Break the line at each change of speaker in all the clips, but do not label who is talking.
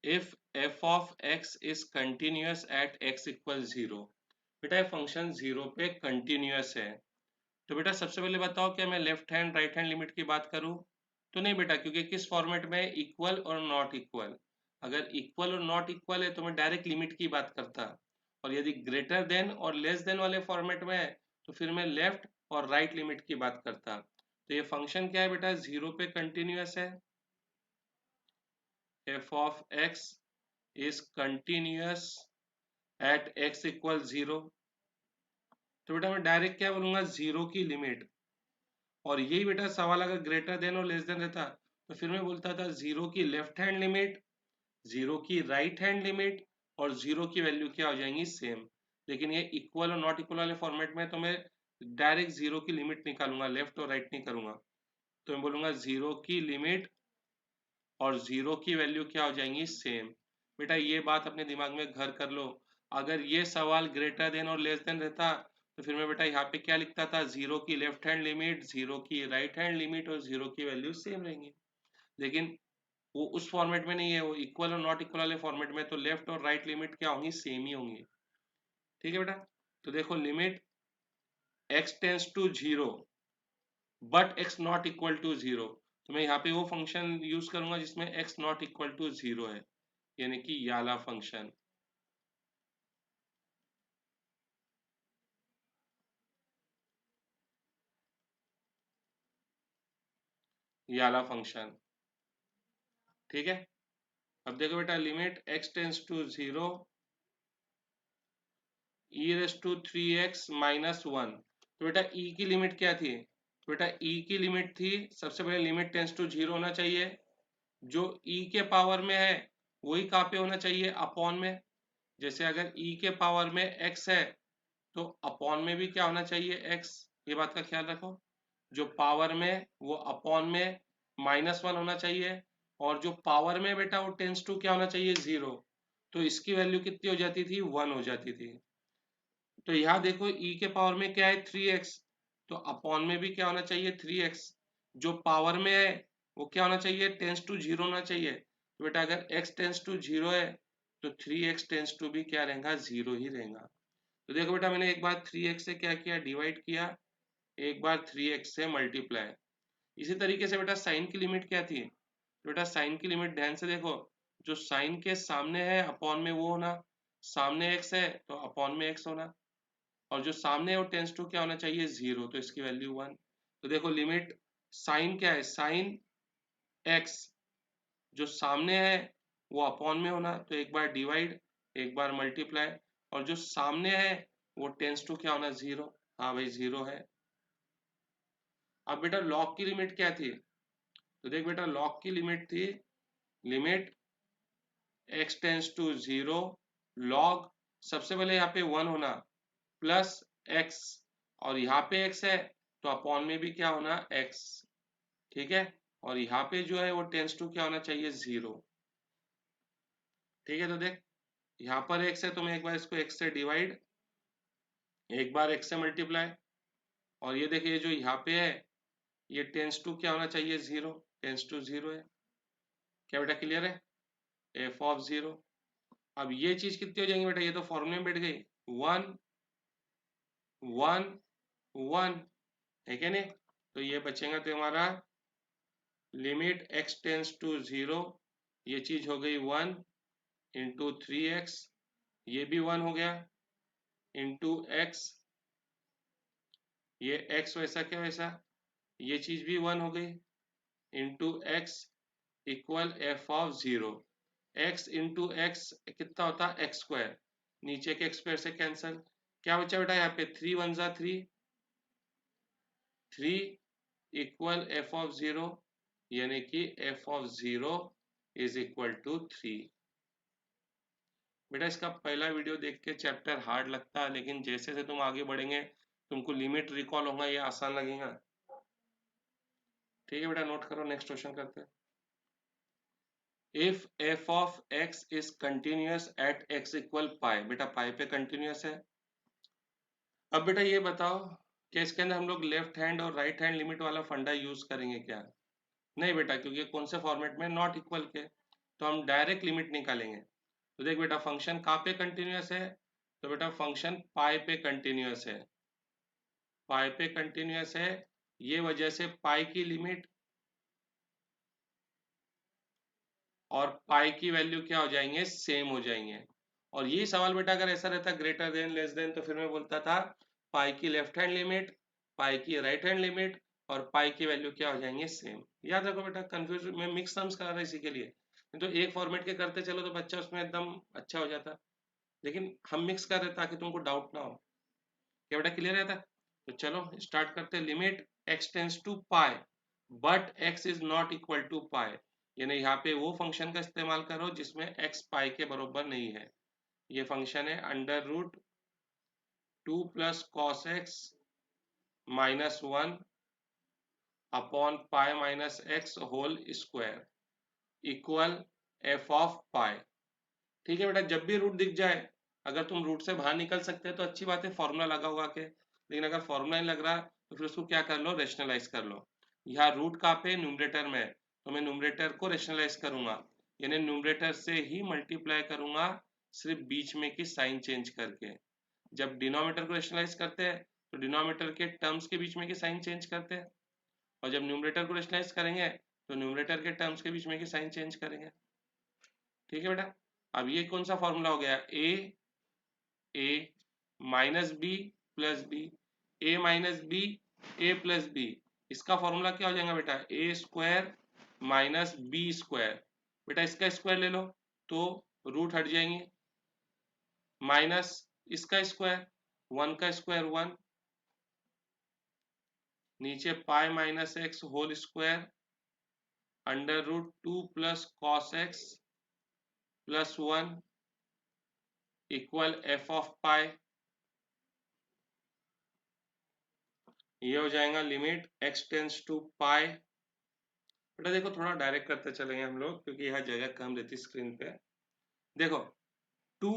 If F of x is continuous at x equal zero. बेटा ये function zero पे continuous है। तो बेटा सबसे पहले बताओ क्या मैं left hand right hand limit की बात करूं? तो नहीं बेटा, क्योंकि किस फॉर्मेट में, इक्वल और नॉट इक्वल। अगर इक्वल और नॉट इक्वल है तो मैं डायरेक्ट लिमिट की बात करता, और यदि ग्रेटर देन और लेस देन वाले फॉर्मेट में है तो फिर मैं लेफ्ट और राइट लिमिट की बात करता। तो ये फंक्शन क्या है बेटा, जीरो पे कंटिन्यूअस है। F of x is continuous at x equal zero. तो बेटा मैं डायरेक्ट क्या बोलूंगा, जीरो की लिमिट। और यही बेटा सवाल अगर ग्रेटर देन और लेस देन रहता तो फिर मैं बोलता था जीरो की लेफ्ट हैंड लिमिट, जीरो की राइट हैंड लिमिट, और जीरो की वैल्यू क्या हो जाएंगी, सेम। लेकिन ये इक्वल और नॉट इक्वल वाले फॉर्मेट में तो मैं डायरेक्ट जीरो की लिमिट निकालूंगा, लेफ्ट और राइट नहीं करूंगा। तो मैं बोलूंगा जीरो की लिमिट और जीरो की वैल्यू क्या हो जाएंगी, सेम। बेटा ये बात अपने दिमाग में घर कर लो। अगर ये सवाल ग्रेटर देन और लेस देन रहता तो फिर मैं बेटा यहाँ पे क्या लिखता था, जीरो की लेफ्ट हैंड लिमिट, जीरो की राइट हैंड लिमिट और जीरो की वैल्यू सेम रहेंगी। लेकिन वो उस फॉर्मेट में नहीं है, वो इक्वल और नॉट इक्वल वाले फॉर्मेट में, तो लेफ्ट और राइट लिमिट क्या होंगी, सेम ही होंगी। ठीक है बेटा। तो देखो limit x tends to zero but x not equal to zero. तो मैं यहाँ पे वो फंक्शन यूज करूंगा जिसमें x not equal to zero है, यानी कि ये वाला फंक्शन, ये वाला फंक्शन। ठीक है। अब देखो बेटा limit x tends to zero e raise to three x minus one. तो बेटा e की लिमिट क्या थी, तो बेटा e की लिमिट थी, सबसे पहले लिमिट टेंस टू जीरो होना चाहिए। जो e के पावर में है वही कहाँ पे होना चाहिए, अपॉन में। जैसे अगर e के पावर में x है तो अपॉन में भी क्या होना चाहिए, x। ये बात का ख्याल रखो। जो पावर में वो अपॉन में माइनस वन होना चाहिए, और जो पावर में बेटा वो टेंस टू क्या होना चाहिए, जीरो। तो इसकी वैल्यू कितनी हो जाती थी, वन हो जाती थी। तो यहाँ देखो e के पावर में क्या है, थ्री एक्स, तो अपॉन में भी क्या होना चाहिए, थ्री एक्स। जो पावर में है वो क्या होना चाहिए, टेंस टू जीरो होना चाहिए। तो बेटा अगर x टेंस टू जीरो है तो थ्री एक्स टेंस टू भी क्या रहेगा, जीरो ही रहेगा। तो देखो बेटा मैंने एक बार थ्री एक्स से क्या किया, डिवाइड किया, एक बार थ्री एक्स से मल्टीप्लाई। इसी तरीके से बेटा साइन की लिमिट क्या थी, तो बेटा साइन की लिमिट ध्यान से देखो, जो साइन के सामने है अपॉन में वो होना, सामने एक्स है तो अपॉन में एक्स होना, और जो सामने है वो टेंस टू क्या होना चाहिए, जीरो, तो इसकी वैल्यू वन। तो देखो लिमिट साइन क्या है, साइन एक्स, जो सामने है वो अपॉन में होना, तो एक बार डिवाइड, एक बार मल्टीप्लाई, और जो सामने है वो टेंस टू क्या होना, जीरो। हाँ भाई जीरो है। अब बेटा लॉग की लिमिट क्या थी, तो देख बेटा लॉग की लिमिट थी, limit x tends to zero log, सबसे पहले यहाँ पे वन होना, प्लस x, और यहाँ पे x है तो अपॉन में भी क्या होना, x। ठीक है। और यहाँ पे जो है वो टेंस टू क्या होना चाहिए, जीरो। ठीक है। तो देख यहाँ पर x है तो मैं एक बार इसको x से डिवाइड, एक बार x से मल्टीप्लाई, और ये देखिए जो यहाँ पे है ये टेंस टू क्या होना चाहिए, जीरो, टेंस टू जीरो है। क्या बेटा क्लियर है, एफ ऑफ जीरो। अब ये चीज कितनी हो जाएंगी बेटा, ये तो फॉर्मूले में बैठ गई, वन वन वन, है क्या नहीं। तो ये बचेगा तो हमारा limit x tends to zero, ये चीज हो गई वन, इंटू थ्री एक्स, ये भी वन हो गया, इंटू एक्स, ये x वैसा क्या वैसा, ये चीज भी वन हो गई, into x, equal f of zero. X into x कितना होता है, एक्स स्क्वायर, नीचे के एक्स स्क्वायर से कैंसल, क्या बचा बेटा यहाँ पे, थ्री वन जा three, three equal f of zero, यानी कि f of zero is equal to three. बेटा इसका पहला वीडियो देख के चैप्टर हार्ड लगता है, लेकिन जैसे जैसे तुम आगे बढ़ेंगे तुमको लिमिट रिकॉल होगा, ये आसान लगेगा। ठीक है बेटा, नोट करो, नेक्स्ट क्वेश्चन करते हैं। If F of x is continuous at x equal pi, बेटा पाई पे कंटिन्यूअस है। अब बेटा ये बताओ कि इसके अंदर हम लोग लेफ्ट हैंड और राइट हैंड लिमिट वाला फंडा यूज करेंगे क्या? नहीं बेटा, क्योंकि कौन से फॉर्मेट में, नॉट इक्वल के। तो हम डायरेक्ट लिमिट निकालेंगे। तो देख बेटा फंक्शन कहाँ पे कंटिन्यूअस है, तो बेटा फंक्शन पाई पे कंटिन्यूअस है, पाई पे कंटिन्यूअस है। ये वजह से पाई की लिमिट और पाई की वैल्यू क्या हो जाएंगे, सेम हो जाएंगे। और ये सवाल बेटा अगर ऐसा रहता ग्रेटर देन लेस देन, तो फिर मैं बोलता था पाई की लेफ्ट हैंड लिमिट, पाई की राइट हैंड लिमिट और पाई की वैल्यू क्या हो जाएंगे, सेम। याद रखो बेटा, कंफ्यूज मैं मिक्स टर्म्स कर रहा इसी के लिए, तो एक फॉर्मेट के करते चलो तो बच्चा उसमें एकदम अच्छा हो जाता, लेकिन हम मिक्स कर रहे ताकि तुमको डाउट ना हो। क्या बेटा क्लियर रहता? तो चलो स्टार्ट करते हैं। Limit x tends to pi but x is not equal to pi, यानी यहाँ पे वो फंक्शन का इस्तेमाल करो जिसमें x पाई के बराबर नहीं है। ये फंक्शन है under root 2 plus cos x minus 1 upon pi minus x whole square equal f of pi. ठीक है बेटा, जब भी रूट दिख जाए, अगर तुम रूट से बाहर निकल सकते हैं तो अच्छी बात है, फॉर्मूला लगा हुआ के, लेकिन अगर फॉर्मूला नहीं लग रहा तो फिर उसको क्या कर लो, रेशनलाइज कर लो। यहाँ रूट कहाँ पे, न्यूमरेटर में, तो मैं न्यूमरेटर को रेशनलाइज करूंगा, यानी न्यूमरेटर से ही मल्टीप्लाई करूंगा, सिर्फ बीच में की साइन चेंज करके। जब डिनोमिनेटर को रेशनलाइज करते हैं तो डिनोमिनेटर के टर्म्स के बीच में की साइन चेंज करते हैं, और जब न्यूमरेटर को रेशनलाइज करेंगे तो न्यूमरेटर के टर्म्स के बीच में की साइन चेंज करेंगे। ठीक है बेटा, अब ये कौन सा फॉर्मूला हो गया, ए माइनस बी प्लस बी, ए माइनस बी ए प्लस बी, इसका फॉर्मूला क्या हो जाएगा बेटा, ए स्क्वायर माइनस बी स्क्वायर। बेटा इसका स्क्वायर ले लो तो रूट हट जाएंगे, माइनस इसका स्क्वायर, 1 का स्क्वायर 1, नीचे pi minus x whole square under root 2 plus cos x plus 1 equal f of pi. ये हो जाएगा limit x tends to pi. बेटा देखो थोड़ा डायरेक्ट करते चलेंगे हम लोग, क्योंकि यहाँ जगह कम रहती स्क्रीन पे। देखो 2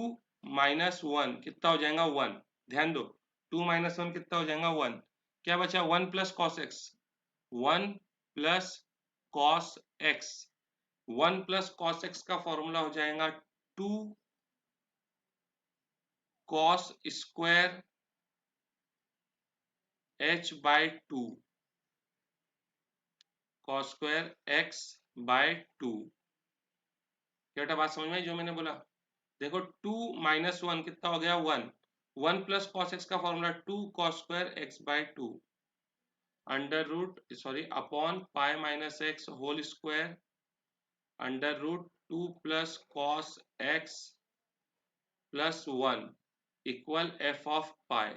माइनस 1 कितना हो जाएगा, 1। ध्यान दो, 2 माइनस 1 कितना हो जाएगा, 1। क्या बचा, 1 plus cos x, 1 plus cos x. 1 plus cos x का फॉर्मूला हो जाएगा 2 cos square h by 2, cos square x by 2। क्या बेटा बात समझ में आई जो मैंने बोला? देखो 2 माइनस 1 कितना हो गया, 1। 1 प्लस कॉस एक्स का formula 2 cos square x by 2 under root sorry upon pi minus x whole square under root 2 plus cos x plus 1 equal f of pi.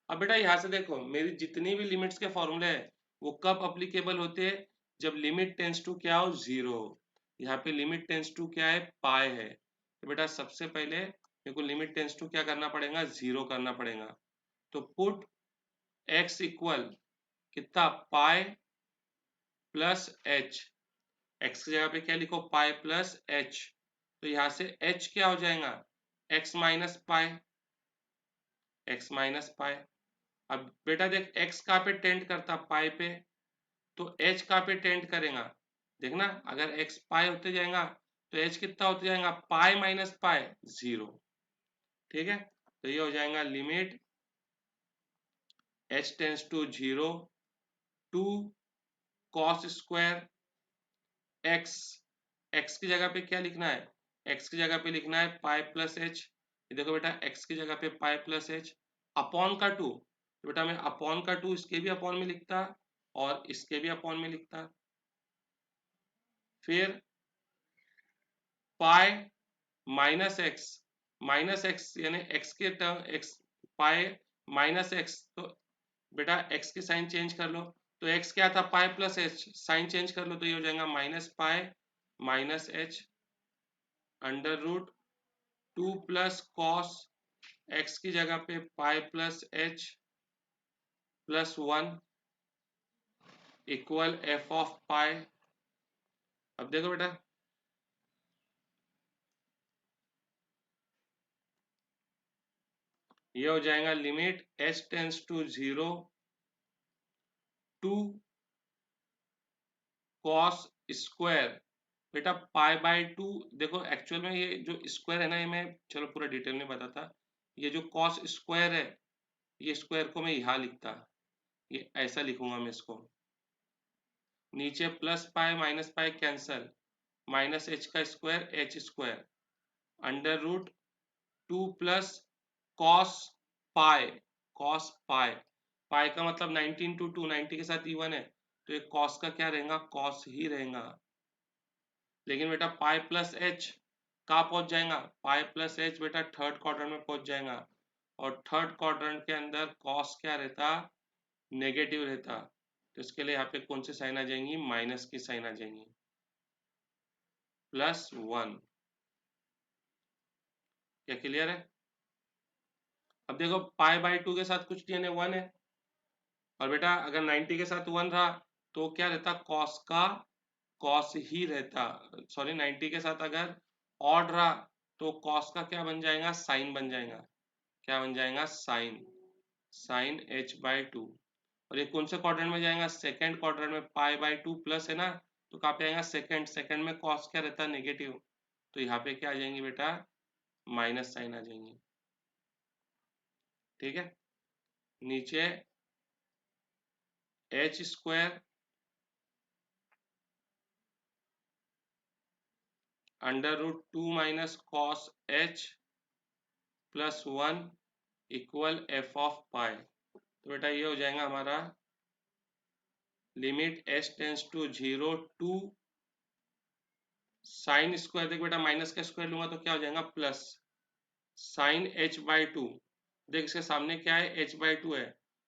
अब बेटा यहाँ से देखो मेरी जितनी भी लिमिट्स के फॉर्मूले हैं वो कब अप्लीकेबल होते हैं, जब लिमिट टेंस टू क्या हो, 0 हो। यहाँ पे लिमिट टेंस टू क्या है, पाई है, तो बेटा सबसे पहले मेरे को लिमिट टेंस टू क्या करना पड़ेगा, 0 करना पड़ेगा। तो पुट x इक्वल कितना, पाई प्लस एच, एक्स की जगह पे क्या लिखो, पाई प्लस एच, तो यहाँ से h क्या हो जाएगा, x minus pi, x minus pi. अब बेटा देख x कहाँ पे टेंड करता, पाई पे, तो h कहाँ पे टेंड करेगा, देखना अगर x पाई होते जाएगा तो h कितना होते जाएगा, पाई माइनस पाई 0। ठीक है, तो ये हो जाएगा limit h tends to 0 to cos square x, x की जगह पे क्या लिखना है, x की जगह पे लिखना है पाई प्लस एच। देखो बेटा x की जगह पे पाई प्लस एच अपॉन का 2, तो बेटा मैं अपॉन का 2 इसके भी अपॉन में लिखता और इसके भी अपॉन में लिखता, फिर पाई माइनस एक्स यानी x के टर्म x, पाई माइनस एक्स, तो बेटा x की साइन चेंज कर लो, तो x क्या था, pi plus h, sign change कर लो तो ये हो जाएगा minus pi minus h under root 2 plus cos x की जगह पे pi plus h plus 1 equal f of pi. अब देखो बेटा ये हो जाएगा limit h tends to 0 to cos square बेटा पाई बाय 2, देखो एक्चुअल में ये जो स्क्वायर है ना, ये मैं चलो पूरा डिटेल में बताता। ये जो कॉस स्क्वायर है, ये स्क्वायर को मैं यहाँ लिखता, ये ऐसा लिखूंगा मैं इसको। नीचे plus pi minus pi cancel, minus h का square h square, under root 2 plus cos pi, cos pi, pi का मतलब 90 इंटू 2, 90 के साथ इवन है, तो ये कॉस का क्या रहेगा, कॉस ही रहेगा। लेकिन बेटा पाई प्लस एच कहाँ पहुंच जाएगा, पाई प्लस एच बेटा थर्ड क्वाड्रेंट में पहुंच जाएगा, और थर्ड क्वाड्रेंट के अंदर कॉस क्या रहता, नेगेटिव रहता। तो इसके लिए यहाँ पे कौन सी साइन आ जाएंगी, माइनस की साइन आ जाएंगी, +1। क्या क्लियर है? अब देखो पाई बाय 2 के साथ कुछ नहीं है, 1 है, और बेटा अगर 90 के साथ 1 रहा तो क्या रहता, कॉस का कॉस ही रहता। सॉरी, 90 के साथ अगर ऑड रहा तो कॉस का क्या बन जाएगा, साइन बन जाएगा। क्या बन जाएगा, साइन, साइन h बाई 2। और ये कौन से क्वाड्रेंट में जाएगा, सेकंड क्वाड्रेंट में। पाई बाई 2 प्लस है ना, तो कहाँ पे आएगा, सेकंड, सेकंड में कॉस क्या रहता है, नेगेटिव, तो यहाँ पे क्या आ जाएंगी बेटा, माइनस साइन आ जाएंगी। ठीक है, नीचे h square under root 2 minus cos h +1 equal f of pi. तो बेटा ये हो जाएगा हमारा limit h tends to 0 two sine square, देख बेटा माइनस का स्क्वायर लूंगा तो क्या हो जाएगा, प्लस साइन h बाई 2। देख इसके सामने क्या है, h बाई 2 है,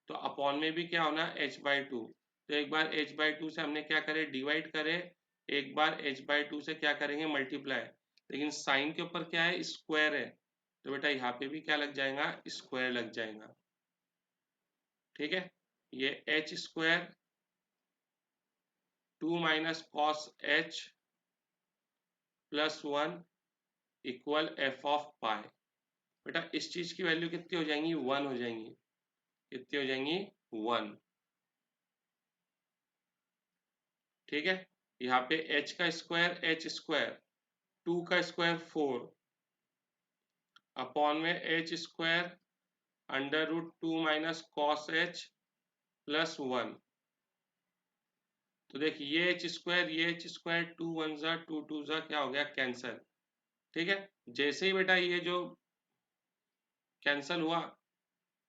तो अपॉन में भी क्या होना, h बाई 2। तो एक बार h बाई 2 से हमने क्या करे, डिवाइड करे, एक बार h बाई 2 से क्या करेंगे, मल्टीप्लाई। लेकिन साइन के ऊपर क्या है, स्क्वायर है, तो बेटा यहाँ पे भी क्या लग जाएगा, स्क्वायर लग जाएगा। ठीक है, ये h square 2 minus cos h +1 equal f of pi. बेटा इस चीज की वैल्यू कितनी हो जाएंगी, 1 हो जाएंगी। कितनी हो जाएंगी, 1। ठीक है, यहाँ पे h का स्क्वायर h स्क्वायर, 2 का स्क्वायर 4, अपॉन में h square under root 2 minus cos h +1। तो देख ये h स्क्वायर, ये h स्क्वायर, 2 1 जा 2 2 जा क्या हो गया, कैंसल। ठीक है, जैसे ही बेटा ये जो कैंसल हुआ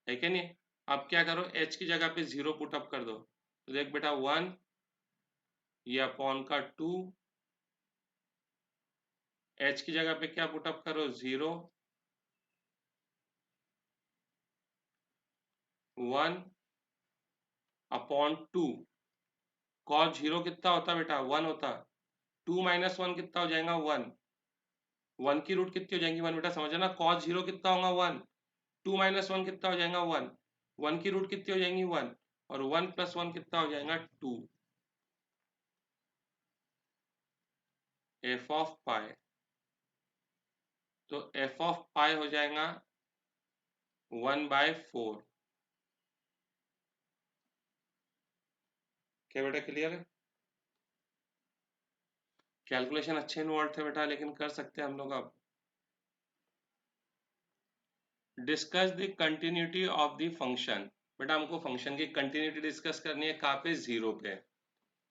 है क्या नहीं, अब क्या करो, h की जगह पे 0 पुट अप कर दो, तो देख बेटा 1, ये अपॉन का 2, h की जगह पे क्या पुट अप करो, 0, 1 अपॉन 2, कॉस 0 कितना होता बेटा, 1 होता, 2 माइनस 1 कितना हो जाएगा, 1, 1 की रूट कितनी हो जाएंगी, 1 बेटा समझो ना, कॉस 0 कितना होगा, 1, 2 माइनस 1 कितना हो जाएगा, 1, 1 की रूट कितनी हो जाएंगी, 1, और 1 + 1 कितना हो जाएगा, 2, एफ ऑफ पाई। तो एफ ऑफ पाई हो जाएगा 1/4। क्या बेटा क्लियर है? कैलकुलेशन अच्छे इन्वॉल्व थे बेटा, लेकिन कर सकते हैं हम लोग। अब discuss the continuity of the function. बेटा हमको फंक्शन की कंटिन्यूटी डिस्कस करनी है, कहाँ पे, 0 पे।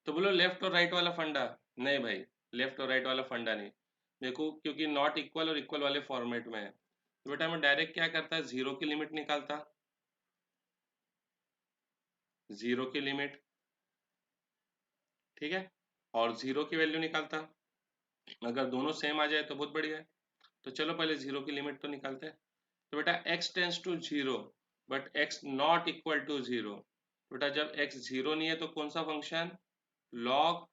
तो बोलो लेफ्ट और राइट वाला फंडा, नहीं भाई, लेफ्ट और राइट वाला फंडा नहीं। देखो क्योंकि नॉट इक्वल और इक्वल वाले फॉर्मेट में है, तो बेटा मैं डायरेक्ट क्या करता, 0 की लिमिट निकालता, 0 की लिमिट। ठीक है, और 0 की वैल्यू निकालता, अगर दोनों सेम आ जाए तो बहुत बढ़िया है। तो चलो पहले 0 की लिमिट तो निकालते हैं। तो बेटा x tends to 0 but x not equal to 0। बेटा जब x 0 नहीं है तो कौन सा function, log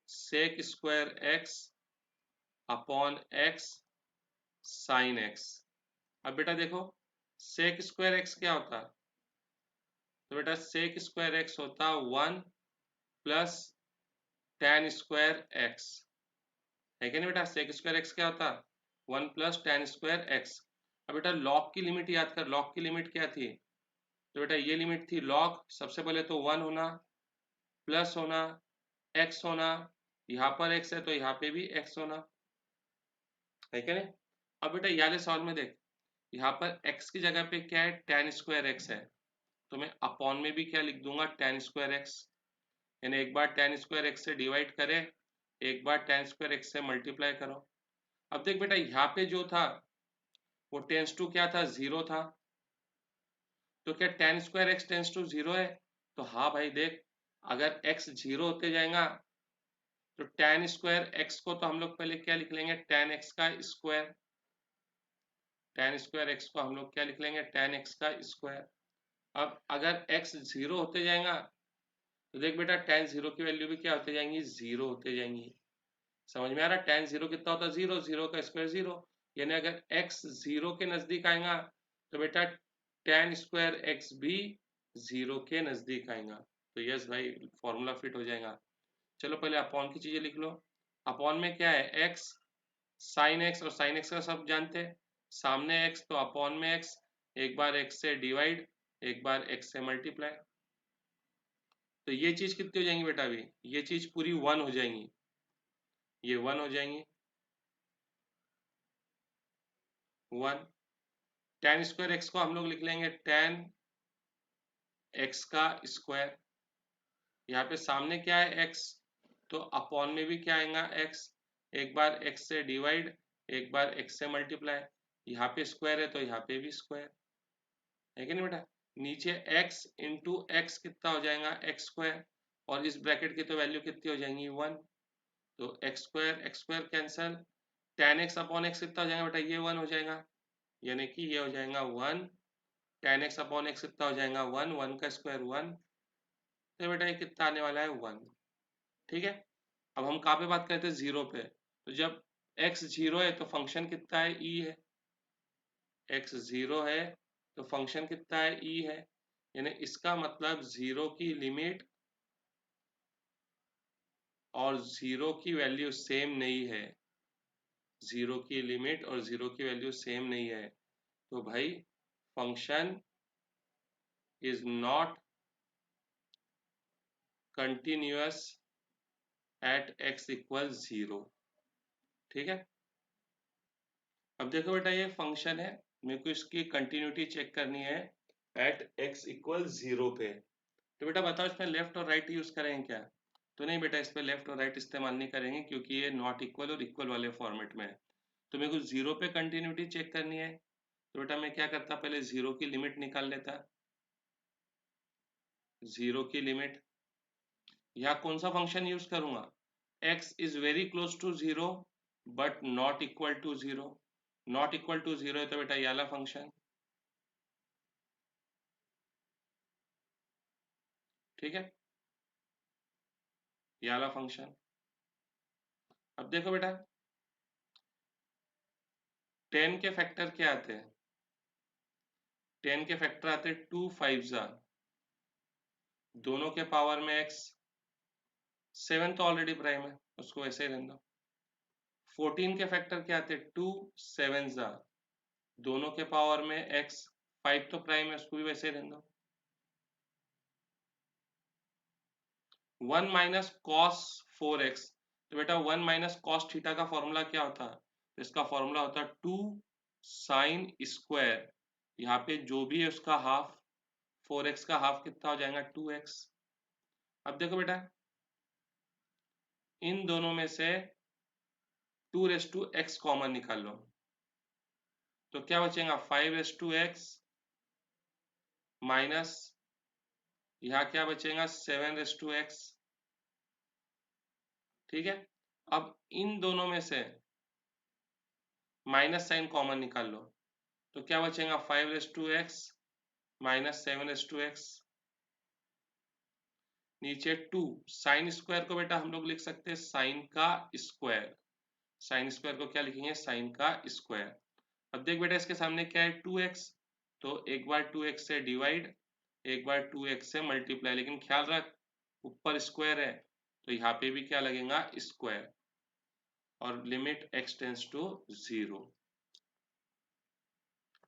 sec square x upon x sine x। अब बेटा देखो sec स्क्वायर x क्या होता, तो बेटा sec स्क्वायर x होता 1 प्लस tan स्क्वायर x, है क्या नहीं बेटा, sec स्क्वायर x क्या होता, 1 प्लस tan स्क्वायर x। अब बेटा log की लिमिट याद कर, log की लिमिट क्या थी, तो बेटा ये लिमिट थी log, सबसे पहले तो 1 होना, प्लस होना, x होना, यहाँ पर x है तो यहाँ पे भी x होना है क्या नहीं। अब बेटा ये वाले सवाल में देख, यहाँ पर x की जगह पे क्या है, tan स्क्वायर x है, तो मैं अपॉन में भी क्या लिख दूंगा, tan स्क्वायर x, यानी एक बार tan स्क्वायर x से डिवाइड करे, एक बार tan स्क्वायर x से मल्टीप्लाई करो। अब देख बेटा यहाँ पे जो था वो टेंस टू क्या था, जीरो था, तो क्या tan square x tends to zero है, तो हाँ भाई देख, अगर x जीरो होते जाएगा तो tan स्क्वायर x को तो हम लोग पहले क्या लिख लेंगे, tan x का स्क्वायर, tan स्क्वायर x को हम लोग क्या लिख लेंगे, tan x का स्क्वायर। अब अगर x जीरो होते जाएगा तो देख बेटा tan जीरो की वैल्यू भी क्या होते जाएंगी, जीरो होते जाएंगी। समझ में आ रहा, tan जीरो कितना होता है, जीरो, जीरो का स्क्वायर जीरो, यानी अगर x जीरो के नजदीक आएगा तो बेटा tan स्क्वायर x भी जीरो के नजदीक आएगा। तो यस भाई फॉर्मूला फिट हो जाएगा। चलो पहले अपॉन की चीजें लिख लो। अपॉन में क्या है, x साइन x, और साइन x का सब जानते हैं, सामने x तो अपॉन में x, एक बार x से डिवाइड, एक बार x से मल्टीप्लाई, तो ये चीज कितनी हो जाएंगी बेटा, अभी ये चीज पूरी वन हो जाएंगी, ये वन हो जाएंगी, वन। tan स्क्वायर x को हम लोग लिख लेंगे tan x का स्क्वायर, यहाँ पे सामने क्या है x, तो अपॉन में भी क्या आएगा x, एक बार x से डिवाइड, एक बार x से मल्टीप्लाई, यहाँ पे स्क्वायर है तो यहाँ पे भी स्क्वायर है कि नहीं बेटा। नीचे x इंटू एक्स कितना हो जाएगा, एक्स स्क्वायर, और इस ब्रैकेट की तो वैल्यू कितनी हो जाएंगी, वन, तो x square cancel, tan x upon x कितना हो जाएगा बेटा, ये वन हो जाएगा, यानी कि ये हो जाएगा one, tan x upon x कितना हो जाएगा, वन, वन का स्क्वायर वन, तो बेटा ये कितना आने वाला है, वन। ठीक है, अब हम कहाँ पे बात करते हैं, जीरो पे, तो जब x जीरो है तो फंक्शन कितना है, e है, x जीरो है तो फंक्शन कितना है, e है, यानी इसका मतलब जीरो की लिमिट और जीरो की वैल्यू सेम नहीं है, जीरो की लिमिट और जीरो की वैल्यू सेम नहीं है, तो भाई function is not continuous at x equal zero. ठीक है, अब देखो बेटा ये फंक्शन है, मेरे को इसकी कंटिन्यूटी चेक करनी है एट x इक्वल जीरो पे, तो बेटा बताओ इसमें लेफ्ट और राइट यूज करेंगे क्या, तो नहीं बेटा इस पे लेफ्ट और राइट इस्तेमाल नहीं करेंगे क्योंकि ये नॉट इक्वल और इक्वल वाले फॉर्मेट में है। तो मेरे को जीरो पे कंटिन्यूटी चेक करनी है, तो बेटा मैं क्या करता, पहले जीरो की लिमिट निकाल लेता, जीरो की लिमिट, यहाँ कौन सा फंक्शन यूज करूंगा, x is very close to zero but not equal to zero, not equal to zero है तो बेटा ये वाला फंक्शन, ठीक है, ये वाला फंक्शन। अब देखो बेटा 10 के फैक्टर क्या आते हैं, 10 के फैक्टर आते हैं टू फाइव जा, दोनों के पावर में x, 7 तो ऑलरेडी प्राइम है उसको ऐसे ही रहने दो, 14 के फैक्टर क्या आते हैं, टू सेवन जा, दोनों के पावर में x, 5 तो प्राइम है उसको भी वैसे ही रहने दो, 1 माइनस कॉस 4x, तो बेटा 1 माइनस कॉस थीटा का फॉर्मूला क्या होता है, तो इसका फॉर्मूला होता है टू साइन स्क्वायर, यहाँ पे जो भी है उसका हाफ, 4x का हाफ कितना हो जाएगा, 2x। अब देखो बेटा इन दोनों में से 2 रेस टू एक्स कॉमन निकाल लो, तो क्या बचेगा, 5 रेस टू एक्स माइनस, यहाँ क्या बचेगा, 7 रेस टू एक्स। ठीक है, अब इन दोनों में से माइनस साइन कॉमन निकाल लो, तो क्या बचेगा, 5 raise to x minus 7 raise to x, नीचे 2, साइन स्क्वायर को बेटा हम लोग लिख सकते हैं साइन का स्क्वायर, साइन स्क्वायर को क्या लिखेंगे, साइन का स्क्वायर। अब देख बेटा इसके सामने क्या है, 2x, तो एक बार 2x से डिवाइड, एक बार 2x से मल्टीप्लाई, लेकिन ख्याल रख ऊपर स्क्वायर है तो यहाँ पे भी क्या लगेगा, स्क्वायर, और limit x tends to zero.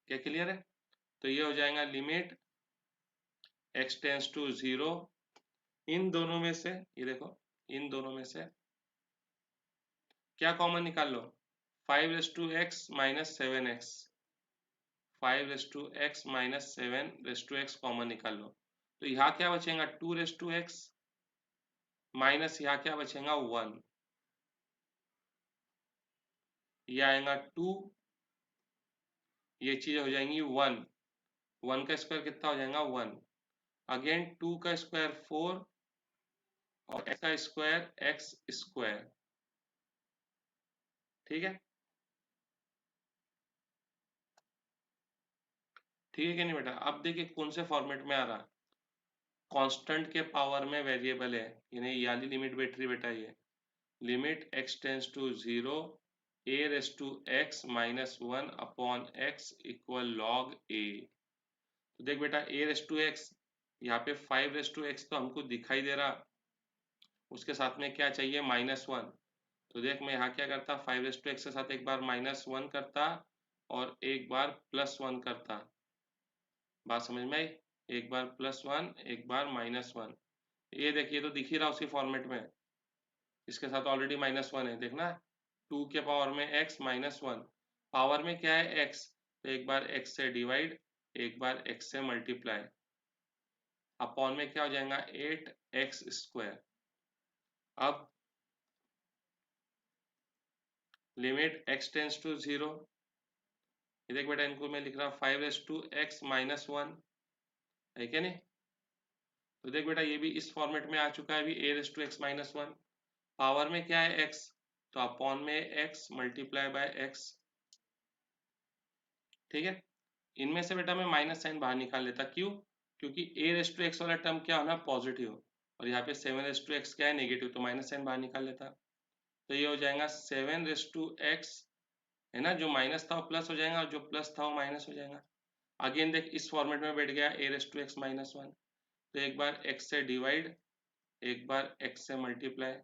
क्या क्लियर है, तो ये हो जाएगा limit x tends to zero, इन दोनों में से, ये देखो इन दोनों में से क्या कॉमन निकाल लो, 5 माइनस 7x, 5 माइनस 7 कॉमन निकाल लो। तो यहाँ क्या बचेगा 2 माइनस यहाँ क्या बचेगा 1, ये आएगा 2, ये चीज हो जाएंगी 1, 1 का स्क्वायर कितना हो जाएगा 1, अगेन 2 का स्क्वायर 4 और x का स्क्वायर x स्क्वायर। ठीक है, ठीक है कि नहीं बेटा। अब देखिए कौन से फॉर्मेट में आ रहा, कांस्टेंट के पावर में वेरिएबल है, यानी ये वाली लिमिट बैठ रही बेटा, ये limit x tends to 0 a raise to x minus 1 upon x equal log a। तो देख बेटा a रेस टू x, यहाँ पे 5 रेस टू x तो हमको दिखाई दे रहा, उसके साथ में क्या चाहिए -1। तो देख मैं यहाँ क्या करता, 5 रेस टू x के साथ एक बार -1 करता और एक बार +1 करता। बात समझ में आई, एक बार +1 एक बार -1। ये देखिए तो दिख ही रहा उसी फॉर्मेट में, इसके साथ ऑलरेडी -1 है, देखना 2 के पावर में x -1, पावर में क्या है x, तो एक बार x से डिवाइड एक बार x से मल्टीप्लाई, अपॉन में क्या हो जाएगा 8x स्क्वायर। अब लिमिट x टेंस टू 0, ये देख बेटा इनको मैं लिख रहा 5 माइनस 1 है क्या नहीं। तो देख बेटा ये भी इस फॉर्मेट में आ चुका है अभी a माइनस 1, पावर में क्या है x, तो अपॉन में x मल्टीप्लाई बाय x। ठीक है, इनमें से बेटा मैं माइनस साइन बाहर निकाल लेता, क्यों, क्योंकि a वाला टर्म क्या होना पॉजिटिव और यहाँ पे 7 क्या है नेगेटिव, तो माइनस साइन बाहर निकाल लेता। तो ये हो जाएगा 7 है ना, जो माइनस था वो प्लस हो जाएगा और जो प्लस था वो माइनस हो जाएगा। अगेन देख इस फॉर्मेट में बैठ गया a-x-1, तो एक बार x से डिवाइड एक बार x से मल्टीप्लाई,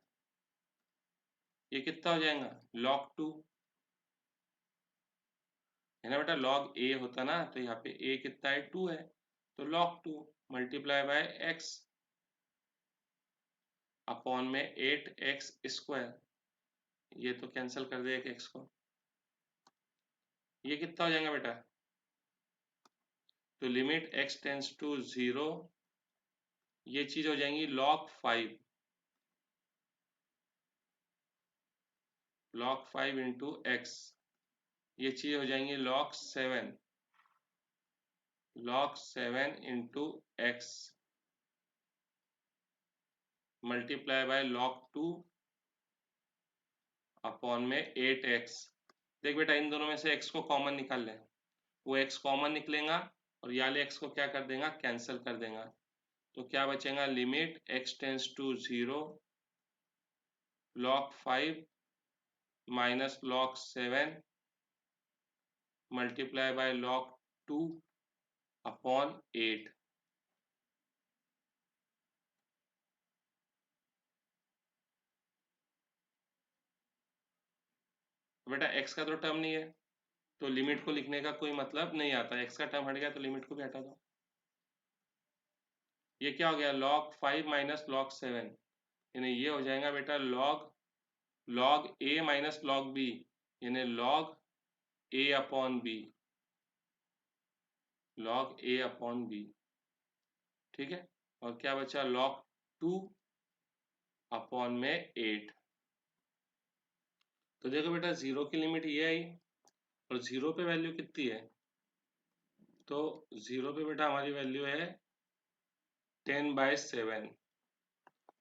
ये कितना हो जाएगा log 2, है ना बेटा, log a होता ना, तो यहाँ पे a कितना है 2 है, तो log 2 multiply by x upon में 8x स्क्वायर, ये तो कैंसिल कर दे एक x को, ये कितना हो जाएगा बेटा, तो लिमिट x टेंस टू 0, ये चीज हो जाएंगी log 5, log 5 इंटू x, ये चीज हो जाएंगी log 7 into x multiply by log 2 upon में 8x। देख बेटा इन दोनों में से x को कॉमन निकाल लें, वो x कॉमन निकलेगा और ये वाले x को क्या कर देगा कैंसिल कर देगा, तो क्या बचेगा limit x tends to 0 log 5 minus log 7 multiply by log 2 upon 8। बेटा x का तो टर्म नहीं है, तो लिमिट को लिखने का कोई मतलब नहीं आता, x का टर्म हट गया तो लिमिट को भी हटा दो। ये क्या हो गया log 5 माइनस log 7, यानी ये हो जाएगा बेटा log a minus log b, यानी log a upon b, log a upon b। ठीक है, और क्या बचा log 2 अपॉन में 8। तो देखो बेटा 0 की लिमिट ये आई और 0 पे वैल्यू कितनी है, तो 0 पे बेटा हमारी वैल्यू है 10/7।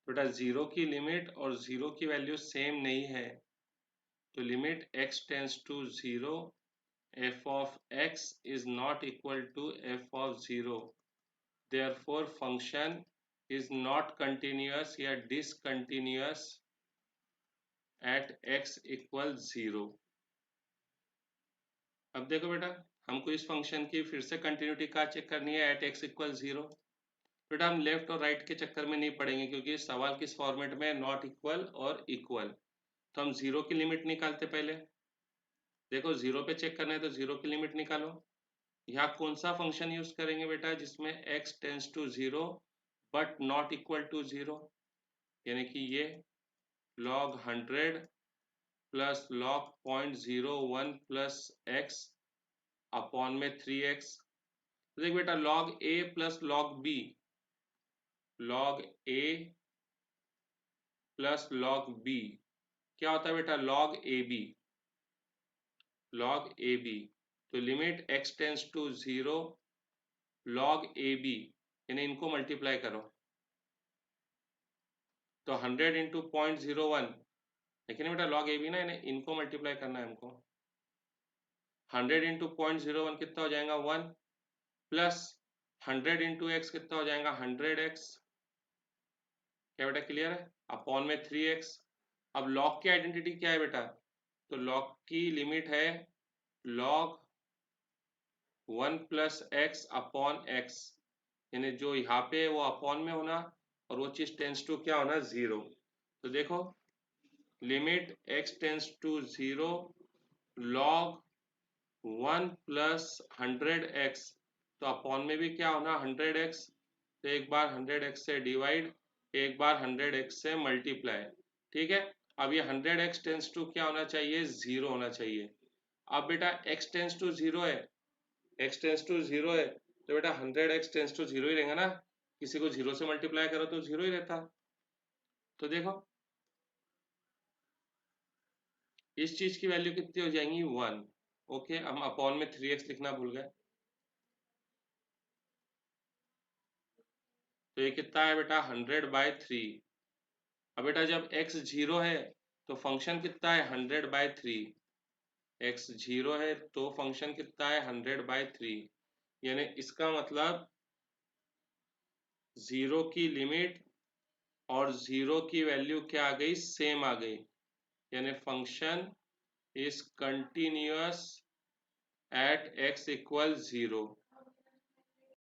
बेटा 0 की लिमिट और 0 की वैल्यू सेम नहीं है, तो limit x tends to 0 f of x is not equal to f of 0, therefore function is not continuous या discontinuous at x equal 0। अब देखो बेटा हमको इस फंक्शन की फिर से कंटिन्यूटी का चेक करनी है एट x इक्वल 0। बेटा हम लेफ्ट और राइट के चक्कर में नहीं पड़ेंगे, क्योंकि सवाल किस फॉर्मेट में नॉट इक्वल और इक्वल, तो हम 0 की लिमिट निकालते पहले। देखो 0 पे चेक करना है तो 0 की लिमिट निकालो, यहाँ कौन सा फंक्शन यूज करेंगे बेटा जिसमें x tends to 0 but not equal to 0, यानी कि ये log 100 plus log 0.01 plus x upon में 3x। देख बेटा log a plus log b, log a plus log b क्या होता है बेटा, log ab, log ab। तो limit x tends to 0 log ab, यानी इनको मल्टीप्लाई करो तो 100 इंटू 0.01, लेकिन बेटा log ab ना, यानी इनको मल्टीप्लाई करना है हमको। 100 इंटू 0.01 कितना हो जाएगा 1, प्लस 100 इंटू एक्स कितना हो जाएगा 100x। क्या बेटा क्लियर है, अपॉन में 3x। अब log की आइडेंटिटी क्या है बेटा, तो log की लिमिट है log 1 plus x upon x, यानी जो यहाँ पे है वो अपॉन में होना और वो चीज टेंस टू क्या होना 0। तो देखो limit x tends to 0 log 1 plus 100x, तो अपॉन में भी क्या होना 100x, तो एक बार 100x से डिवाइड, एक बार 100x से मल्टीप्लाई। ठीक है, अब ये 100x टेंस टू क्या होना चाहिए 0 होना चाहिए। अब बेटा x टेंस टू 0 है, x टेंस टू 0 है, तो बेटा 100x टेंस टू 0 ही रहेगा ना, किसी को 0 से मल्टीप्लाई करो तो 0 ही रहता। तो देखो इस चीज की वैल्यू कितनी हो जाएंगी 1। ओके, हम अपॉन में 3x लिखना भूल गए। तो ये कितना है बेटा 100/3। अब बेटा जब x 0 है तो फंक्शन कितना है 100/3, x 0 है तो फंक्शन कितना है 100/3, यानी इसका मतलब 0 की लिमिट और 0 की वैल्यू क्या आ गई, सेम आ गई, यानी function is continuous at x equal 0।